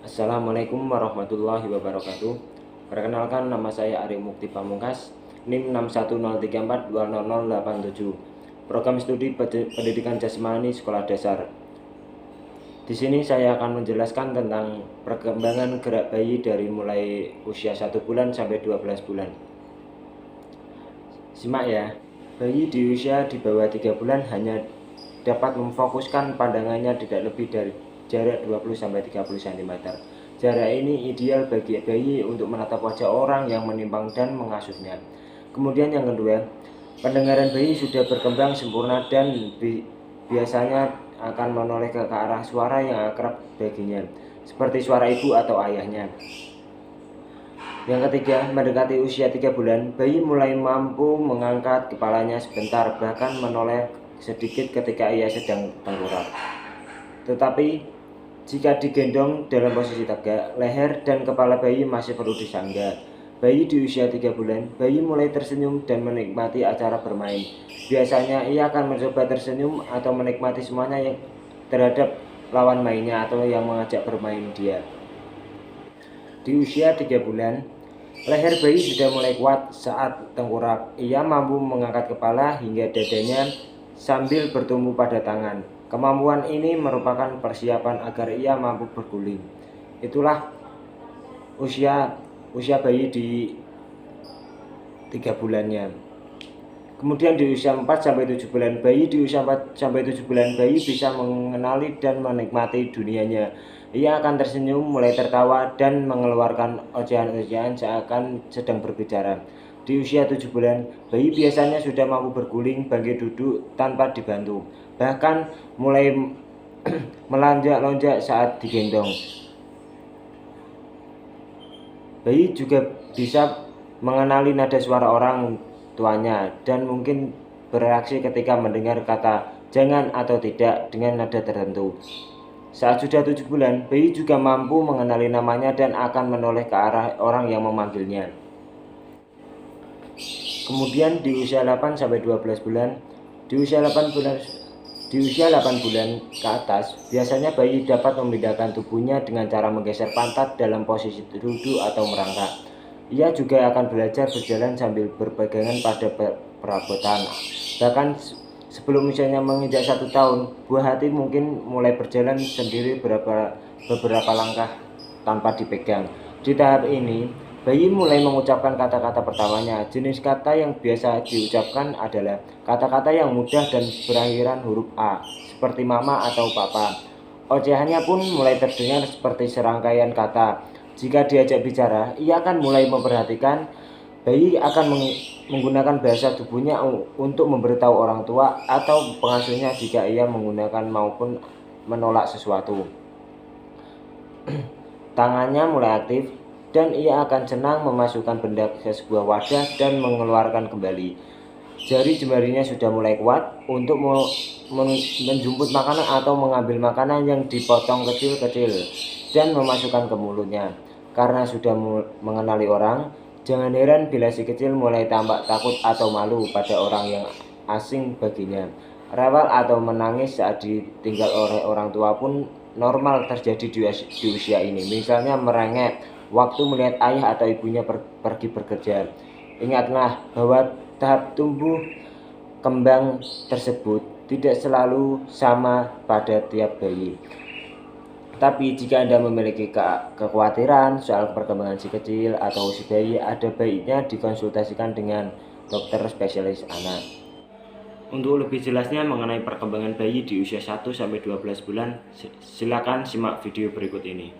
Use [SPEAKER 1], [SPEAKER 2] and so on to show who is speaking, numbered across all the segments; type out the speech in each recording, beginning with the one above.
[SPEAKER 1] Assalamualaikum warahmatullahi wabarakatuh. Perkenalkan, nama saya Ari Mukti Pamungkas, NIM 61034200087. Program Studi Pendidikan Jasmani Sekolah Dasar. Di sini saya akan menjelaskan tentang perkembangan gerak bayi dari mulai usia 1 bulan sampai 12 bulan. Simak ya, bayi di usia di bawah 3 bulan hanya dapat memfokuskan pandangannya tidak lebih dari jarak 20-30 cm. Jarak ini ideal bagi bayi untuk menatap wajah orang yang menimpang dan mengasuhnya. Kemudian yang kedua, pendengaran bayi sudah berkembang sempurna dan biasanya akan menoleh ke arah suara yang akrab baginya, seperti suara ibu atau ayahnya. Yang ketiga, mendekati usia 3 bulan, bayi mulai mampu mengangkat kepalanya sebentar, bahkan menoleh sedikit ketika ia sedang tengkurap. Tetapi jika digendong dalam posisi tegak, leher dan kepala bayi masih perlu disangga. Bayi di usia 3 bulan, bayi mulai tersenyum dan menikmati acara bermain. Biasanya ia akan mencoba tersenyum atau menikmati semuanya yang terhadap lawan mainnya atau yang mengajak bermain dia. Di usia 3 bulan, leher bayi sudah mulai kuat saat tengkurap. Ia mampu mengangkat kepala hingga dadanya sambil bertumbuh pada tangan. Kemampuan ini merupakan persiapan agar ia mampu berguling. Itulah usia bayi di 3 bulannya. Kemudian di usia 4-7 bulan, bayi di usia 4-7 bulan bayi bisa mengenali dan menikmati dunianya. Ia akan tersenyum, mulai tertawa, dan mengeluarkan ocehan-ocehan seakan sedang berbicara. Di usia 7 bulan, bayi biasanya sudah mampu berguling, bangkit duduk tanpa dibantu, bahkan mulai melonjak-lonjak saat digendong. Bayi juga bisa mengenali nada suara orang tuanya dan mungkin bereaksi ketika mendengar kata jangan atau tidak dengan nada tertentu. Saat sudah 7 bulan, bayi juga mampu mengenali namanya dan akan menoleh ke arah orang yang memanggilnya. Kemudian di usia 8-12 bulan, di usia 8 bulan ke atas, biasanya bayi dapat memindahkan tubuhnya dengan cara menggeser pantat dalam posisi duduk atau merangkak. Ia juga akan belajar berjalan sambil berpegangan pada perabotan. Bahkan sebelum usianya menginjak 1 tahun, buah hati mungkin mulai berjalan sendiri beberapa langkah tanpa dipegang. Di tahap ini, bayi mulai mengucapkan kata-kata pertamanya. Jenis kata yang biasa diucapkan adalah kata-kata yang mudah dan berakhiran huruf A, seperti mama atau papa. Ocehannya pun mulai terdengar seperti serangkaian kata. Jika diajak bicara, ia akan mulai memperhatikan. Bayi akan menggunakan bahasa tubuhnya untuk memberitahu orang tua atau pengasuhnya jika ia menggunakan maupun menolak sesuatu. Tangannya mulai aktif dan ia akan senang memasukkan benda ke sebuah wadah dan mengeluarkan kembali. Jari jemarinya sudah mulai kuat untuk menjemput makanan atau mengambil makanan yang dipotong kecil-kecil dan memasukkan ke mulutnya. Karena sudah mengenali orang, jangan heran bila si kecil mulai tampak takut atau malu pada orang yang asing baginya. Rewel atau menangis saat ditinggal oleh orang tua pun normal terjadi di usia ini. Misalnya merengek waktu melihat ayah atau ibunya pergi bekerja. Ingatlah bahwa tahap tumbuh kembang tersebut tidak selalu sama pada tiap bayi. Tapi jika Anda memiliki kekhawatiran soal perkembangan si kecil atau si bayi, ada baiknya dikonsultasikan dengan dokter spesialis anak. Untuk lebih jelasnya mengenai perkembangan bayi di usia 1-12 bulan, silakan simak video berikut ini.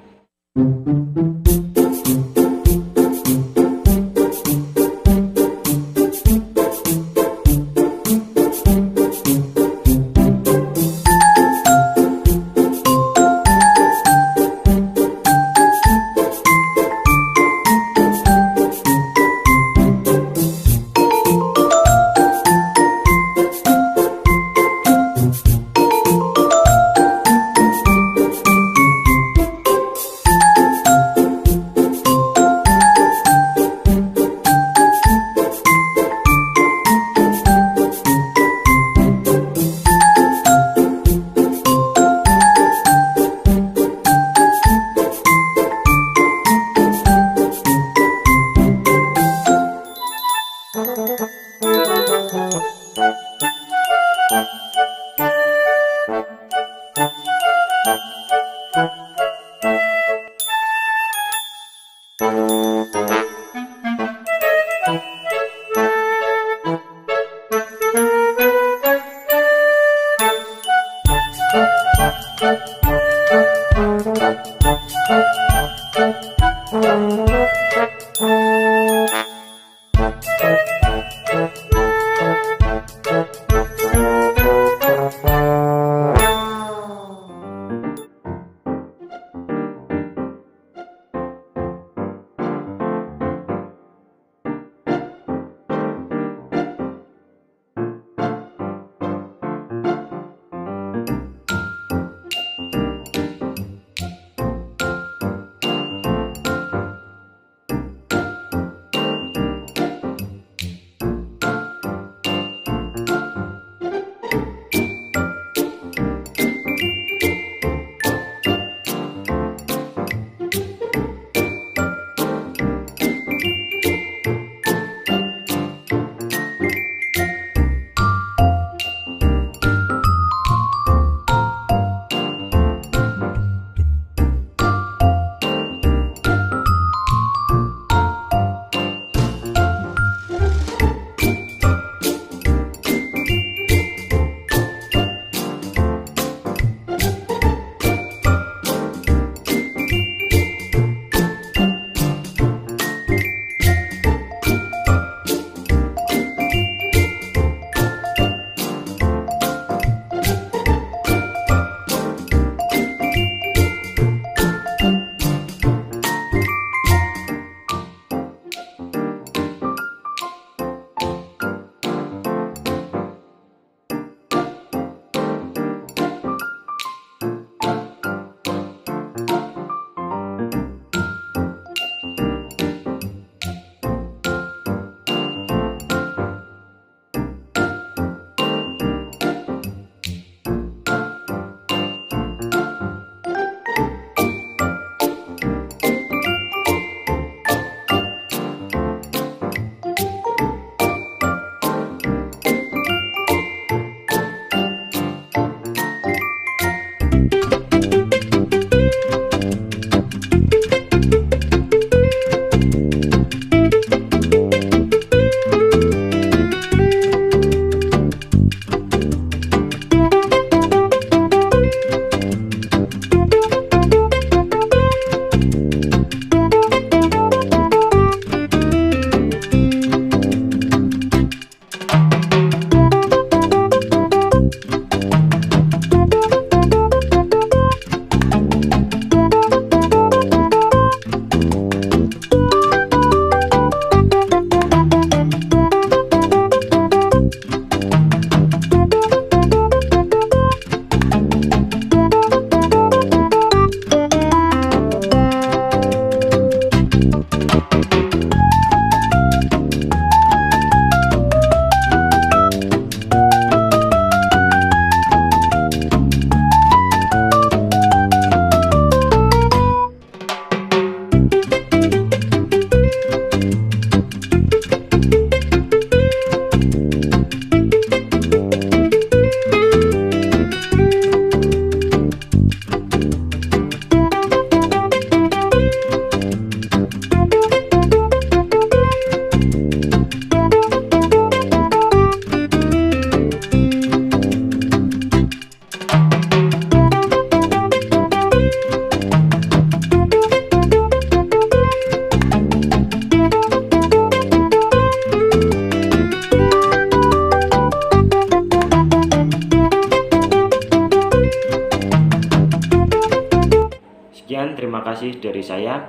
[SPEAKER 1] Sekian, terima kasih dari saya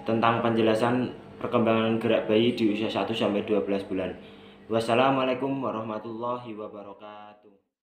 [SPEAKER 1] tentang penjelasan perkembangan gerak bayi di usia 1-12 bulan. Wassalamualaikum warahmatullahi wabarakatuh.